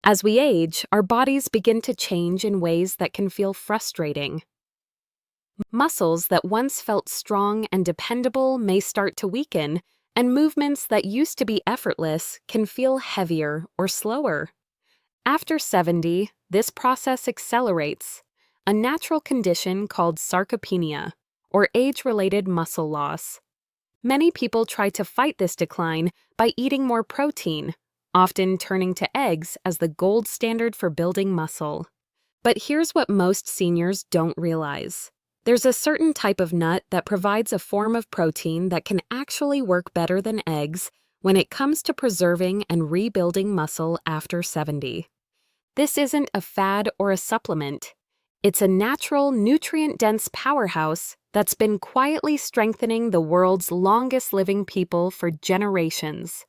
As we age, our bodies begin to change in ways that can feel frustrating. Muscles that once felt strong and dependable may start to weaken, and movements that used to be effortless can feel heavier or slower. After 70, this process accelerates, a natural condition called sarcopenia, or age-related muscle loss. Many people try to fight this decline by eating more protein, often turning to eggs as the gold standard for building muscle. But here's what most seniors don't realize. There's a certain type of nut that provides a form of protein that can actually work better than eggs when it comes to preserving and rebuilding muscle after 70. This isn't a fad or a supplement. It's a natural, nutrient-dense powerhouse that's been quietly strengthening the world's longest-living people for generations.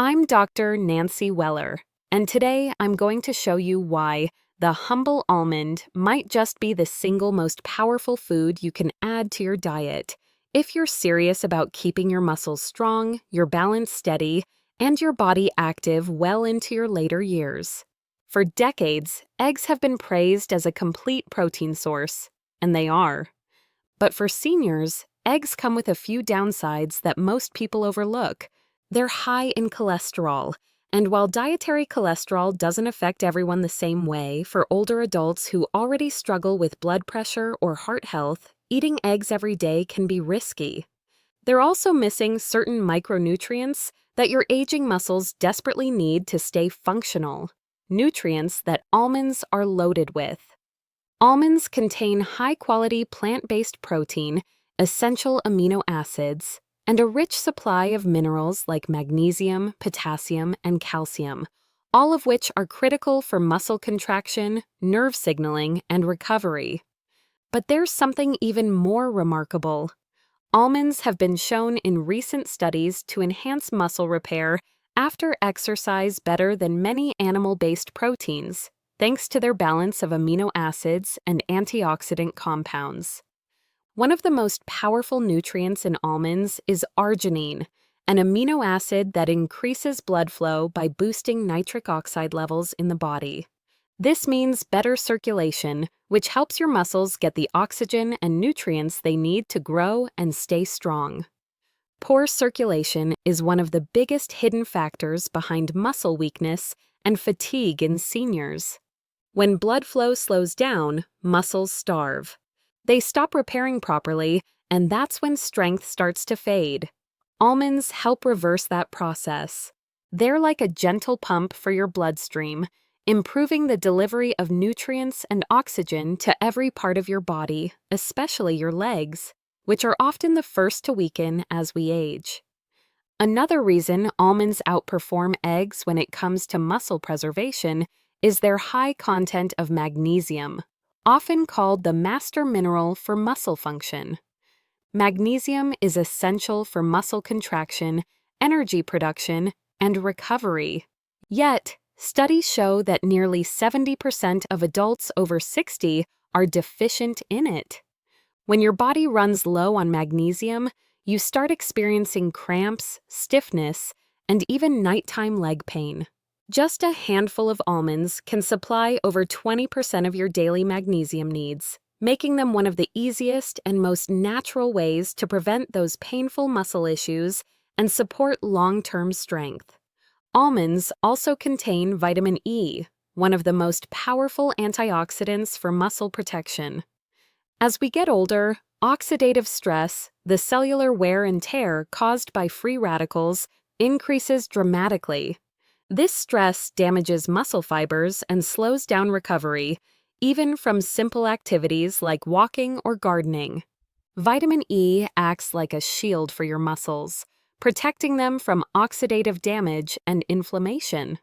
I'm Dr. Nancy Weller, and today I'm going to show you why the humble almond might just be the single most powerful food you can add to your diet if you're serious about keeping your muscles strong, your balance steady, and your body active well into your later years. For decades, eggs have been praised as a complete protein source, and they are. But for seniors, eggs come with a few downsides that most people overlook. They're high in cholesterol, and while dietary cholesterol doesn't affect everyone the same way, for older adults who already struggle with blood pressure or heart health, eating eggs every day can be risky. They're also missing certain micronutrients that your aging muscles desperately need to stay functional, nutrients that almonds are loaded with. Almonds contain high-quality plant-based protein, essential amino acids, and a rich supply of minerals like magnesium, potassium, and calcium, all of which are critical for muscle contraction, nerve signaling, and recovery. But there's something even more remarkable. Almonds have been shown in recent studies to enhance muscle repair after exercise better than many animal-based proteins, thanks to their balance of amino acids and antioxidant compounds. One of the most powerful nutrients in almonds is arginine, an amino acid that increases blood flow by boosting nitric oxide levels in the body. This means better circulation, which helps your muscles get the oxygen and nutrients they need to grow and stay strong. Poor circulation is one of the biggest hidden factors behind muscle weakness and fatigue in seniors. When blood flow slows down, muscles starve. They stop repairing properly, and that's when strength starts to fade. Almonds help reverse that process. They're like a gentle pump for your bloodstream, improving the delivery of nutrients and oxygen to every part of your body, especially your legs, which are often the first to weaken as we age. Another reason almonds outperform eggs when it comes to muscle preservation is their high content of magnesium, often called the master mineral for muscle function. Magnesium is essential for muscle contraction, energy production, and recovery. Yet, studies show that nearly 70% of adults over 60 are deficient in it. When your body runs low on magnesium, you start experiencing cramps, stiffness, and even nighttime leg pain. Just a handful of almonds can supply over 20% of your daily magnesium needs, making them one of the easiest and most natural ways to prevent those painful muscle issues and support long-term strength. Almonds also contain vitamin E, one of the most powerful antioxidants for muscle protection. As we get older, oxidative stress, the cellular wear and tear caused by free radicals, increases dramatically. This stress damages muscle fibers and slows down recovery, even from simple activities like walking or gardening. Vitamin E acts like a shield for your muscles, protecting them from oxidative damage and inflammation.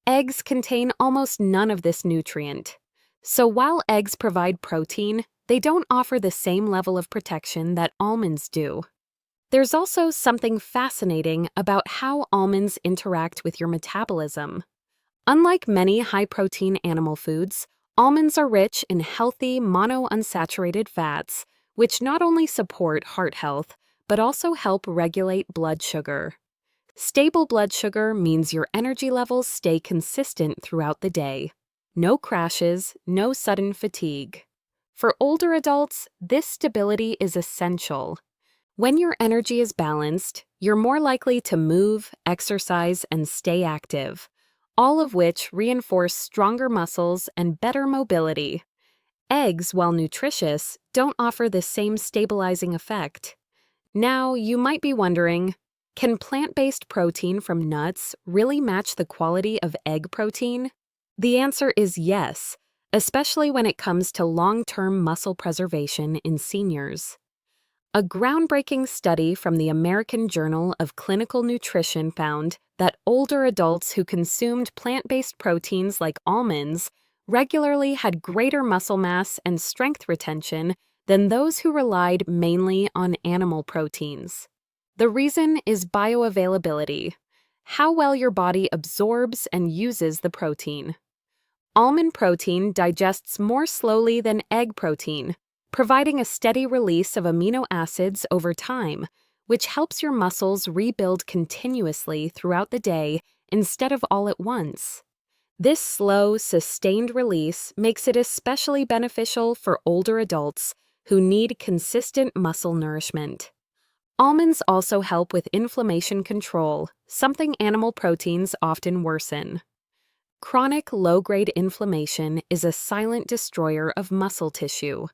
Eggs contain almost none of this nutrient. So while eggs provide protein, they don't offer the same level of protection that almonds do. There's also something fascinating about how almonds interact with your metabolism. Unlike many high-protein animal foods, almonds are rich in healthy monounsaturated fats, which not only support heart health, but also help regulate blood sugar. Stable blood sugar means your energy levels stay consistent throughout the day. No crashes, no sudden fatigue. For older adults, this stability is essential. When your energy is balanced, you're more likely to move, exercise, and stay active, all of which reinforce stronger muscles and better mobility. Eggs, while nutritious, don't offer the same stabilizing effect. Now, you might be wondering, can plant-based protein from nuts really match the quality of egg protein? The answer is yes, especially when it comes to long-term muscle preservation in seniors. A groundbreaking study from the American Journal of Clinical Nutrition found that older adults who consumed plant-based proteins like almonds regularly had greater muscle mass and strength retention than those who relied mainly on animal proteins. The reason is bioavailability, how well your body absorbs and uses the protein. Almond protein digests more slowly than egg protein, providing a steady release of amino acids over time, which helps your muscles rebuild continuously throughout the day instead of all at once. This slow, sustained release makes it especially beneficial for older adults who need consistent muscle nourishment. Almonds also help with inflammation control, something animal proteins often worsen. Chronic low-grade inflammation is a silent destroyer of muscle tissue.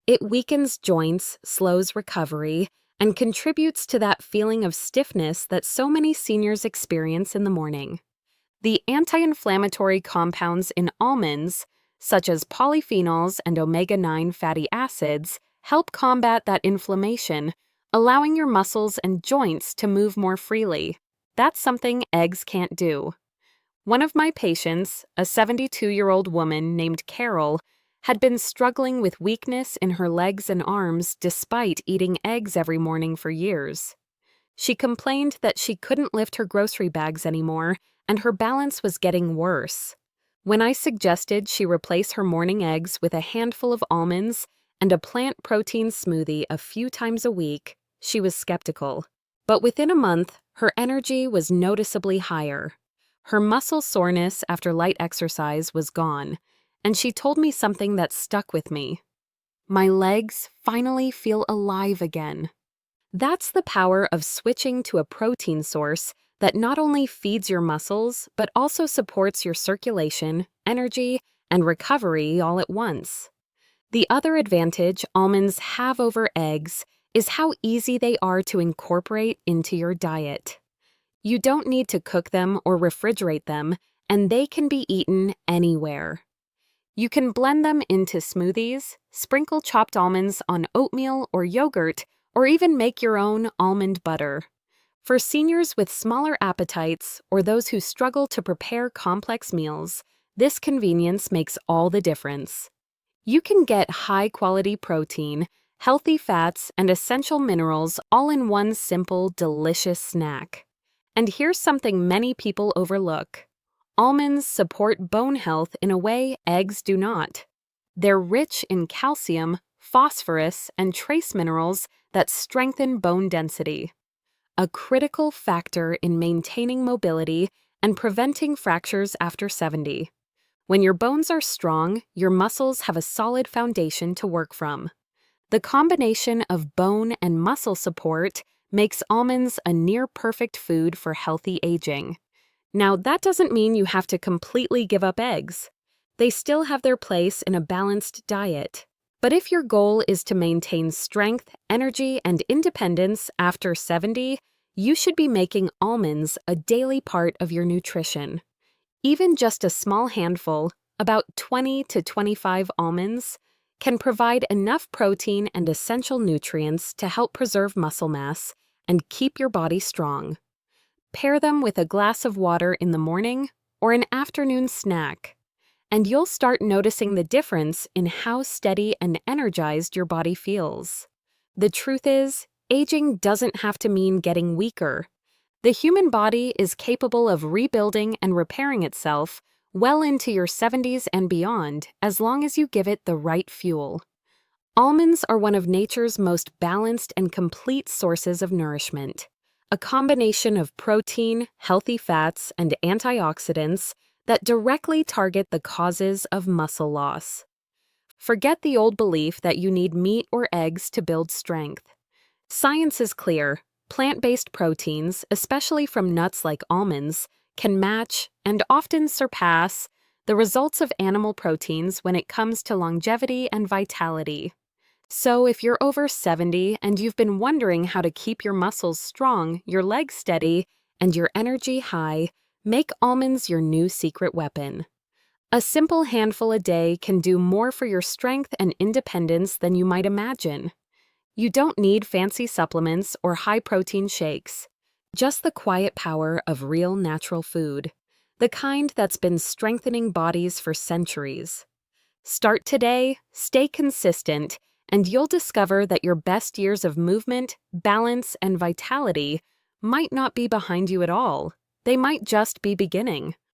It weakens joints, slows recovery, and contributes to that feeling of stiffness that so many seniors experience in the morning. The anti-inflammatory compounds in almonds, such as polyphenols and omega-9 fatty acids, help combat that inflammation, allowing your muscles and joints to move more freely. That's something eggs can't do. One of my patients, a 72-year-old woman named Carol, had been struggling with weakness in her legs and arms despite eating eggs every morning for years. She complained that she couldn't lift her grocery bags anymore, and her balance was getting worse. When I suggested she replace her morning eggs with a handful of almonds and a plant protein smoothie a few times a week, she was skeptical. But within a month, her energy was noticeably higher. Her muscle soreness after light exercise was gone, and she told me something that stuck with me. My legs finally feel alive again. That's the power of switching to a protein source that not only feeds your muscles, but also supports your circulation, energy, and recovery all at once. The other advantage almonds have over eggs is how easy they are to incorporate into your diet. You don't need to cook them or refrigerate them, and they can be eaten anywhere. You can blend them into smoothies, sprinkle chopped almonds on oatmeal or yogurt, or even make your own almond butter. For seniors with smaller appetites or those who struggle to prepare complex meals, this convenience makes all the difference. You can get high-quality protein, healthy fats, and essential minerals all in one simple, delicious snack. And here's something many people overlook. Almonds support bone health in a way eggs do not. They're rich in calcium, phosphorus, and trace minerals that strengthen bone density, a critical factor in maintaining mobility and preventing fractures after 70. When your bones are strong, your muscles have a solid foundation to work from. The combination of bone and muscle support makes almonds a near-perfect food for healthy aging. Now, that doesn't mean you have to completely give up eggs. They still have their place in a balanced diet. But if your goal is to maintain strength, energy, and independence after 70, you should be making almonds a daily part of your nutrition. Even just a small handful, about 20 to 25 almonds, can provide enough protein and essential nutrients to help preserve muscle mass and keep your body strong. Pair them with a glass of water in the morning or an afternoon snack, and you'll start noticing the difference in how steady and energized your body feels. The truth is, aging doesn't have to mean getting weaker. The human body is capable of rebuilding and repairing itself well into your 70s and beyond, as long as you give it the right fuel. Almonds are one of nature's most balanced and complete sources of nourishment, a combination of protein, healthy fats, and antioxidants that directly target the causes of muscle loss. Forget the old belief that you need meat or eggs to build strength. Science is clear. Plant-based proteins, especially from nuts like almonds, can match and often surpass the results of animal proteins when it comes to longevity and vitality. So if you're over 70 and you've been wondering how to keep your muscles strong, your legs steady, and your energy high, make almonds your new secret weapon. A simple handful a day can do more for your strength and independence than you might imagine. You don't need fancy supplements or high-protein shakes, just the quiet power of real natural food, the kind that's been strengthening bodies for centuries. Start today, stay consistent, and you'll discover that your best years of movement, balance, and vitality might not be behind you at all. They might just be beginning.